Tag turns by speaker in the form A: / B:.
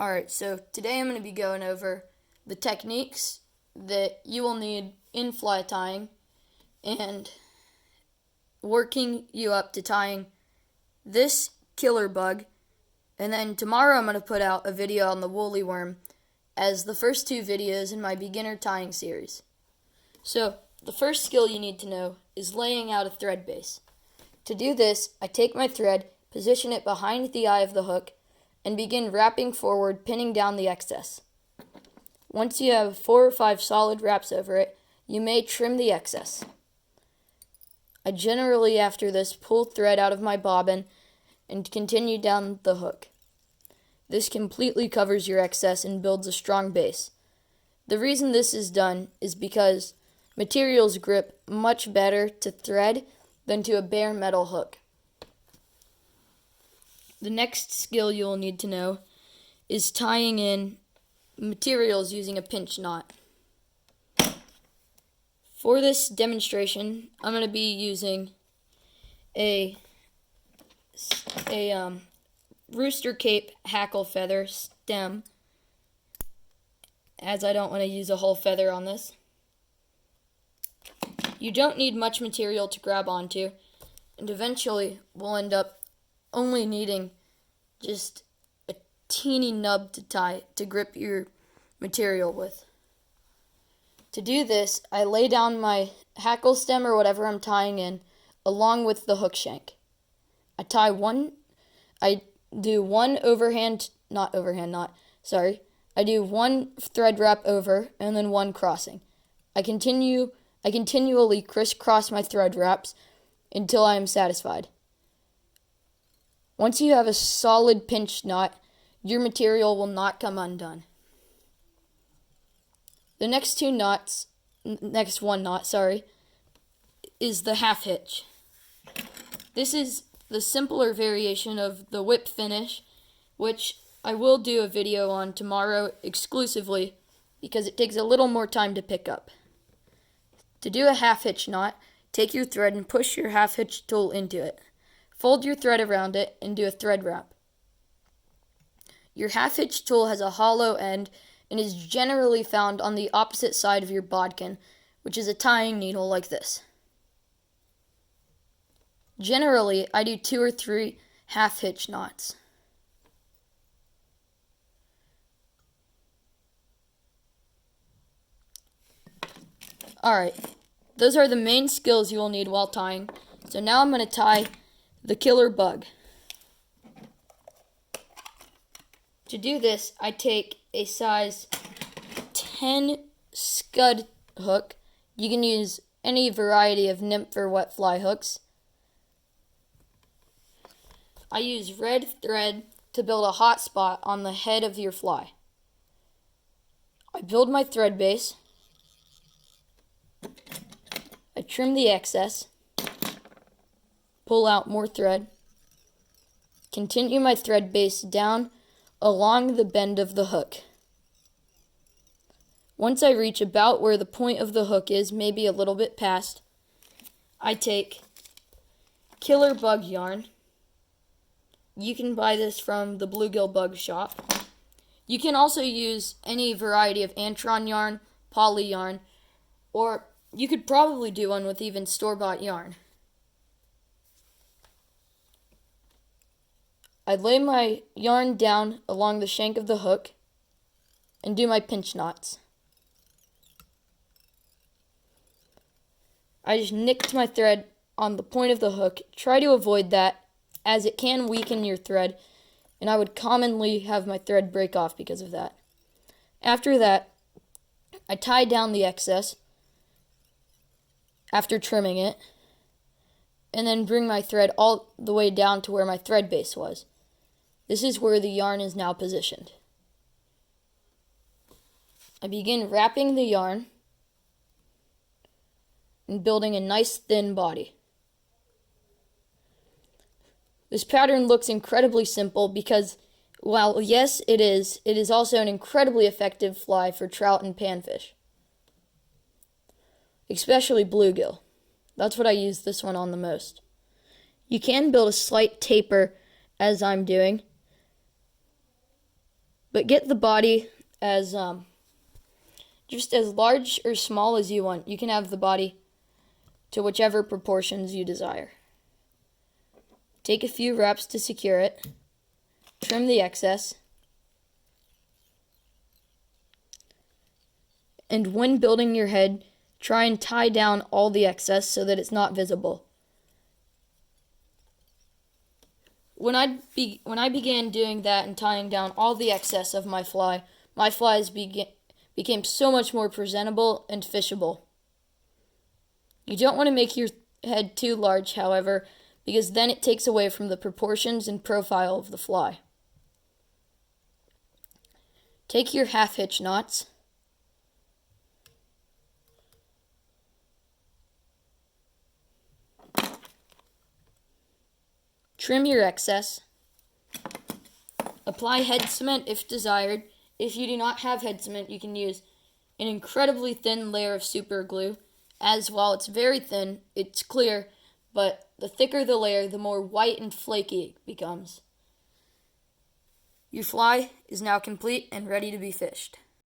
A: Alright, so today I'm going to be going over the techniques that you will need in fly tying and working you up to tying this killer bug. And then tomorrow I'm going to put out a video on the woolly worm as the first two videos in my beginner tying series. So the first skill you need to know is laying out a thread base. To do this, I take my thread, position it behind the eye of the hook, and begin wrapping forward, pinning down the excess. Once you have 4 or 5 solid wraps over it, you may trim the excess. I generally, after this, pull thread out of my bobbin and continue down the hook. This completely covers your excess and builds a strong base. The reason this is done is because materials grip much better to thread than to a bare metal hook. The next skill you'll need to know is tying in materials using a pinch knot. For this demonstration, I'm going to be using a rooster cape hackle feather stem, as I don't want to use a whole feather on this. You don't need much material to grab onto, and eventually we'll end up only needing just a teeny nub to grip your material with. To do this, I lay down my hackle stem or whatever I'm tying in along with the hook shank. I do one thread wrap over and then one crossing. I continually crisscross my thread wraps until I am satisfied. Once you have a solid pinch knot, your material will not come undone. The next one knot, is the half hitch. This is the simpler variation of the whip finish, which I will do a video on tomorrow exclusively because it takes a little more time to pick up. To do a half hitch knot, take your thread and push your half hitch tool into it. Fold your thread around it and do a thread wrap. Your half hitch tool has a hollow end and is generally found on the opposite side of your bodkin, which is a tying needle like this. Generally, I do 2 or 3 half hitch knots. Alright, those are the main skills you will need while tying. So now I'm going to tie the killer bug. To do this, I take a size 10 scud hook. You can use any variety of nymph or wet fly hooks. I use red thread to build a hot spot on the head of your fly. I build my thread base. I trim the excess. Pull out more thread. Continue my thread base down along the bend of the hook. Once I reach about where the point of the hook is, maybe a little bit past, I take killer bug yarn. You can buy this from the Bluegill Bug Shop. You can also use any variety of Antron yarn, poly yarn, or you could probably do one with even store-bought yarn. I lay my yarn down along the shank of the hook and do my pinch knots. I just nicked my thread on the point of the hook. Try to avoid that, as it can weaken your thread, and I would commonly have my thread break off because of that. After that, I tie down the excess after trimming it, and then bring my thread all the way down to where my thread base was. This is where the yarn is now positioned. I begin wrapping the yarn and building a nice thin body. This pattern looks incredibly simple because, while yes it is also an incredibly effective fly for trout and panfish. Especially bluegill. That's what I use this one on the most. You can build a slight taper as I'm doing, But get the body as just as large or small as you want. You can have the body to whichever proportions you desire. Take a few reps to secure it. Trim the excess. And when building your head, try and tie down all the excess so that it's not visible. When I began doing that and tying down all the excess of my flies became so much more presentable and fishable. You don't want to make your head too large, however, because then it takes away from the proportions and profile of the fly. Take your half hitch knots. Trim your excess. Apply head cement if desired. If you do not have head cement, you can use an incredibly thin layer of super glue, as while it's very thin, it's clear, but the thicker the layer, the more white and flaky it becomes. Your fly is now complete and ready to be fished.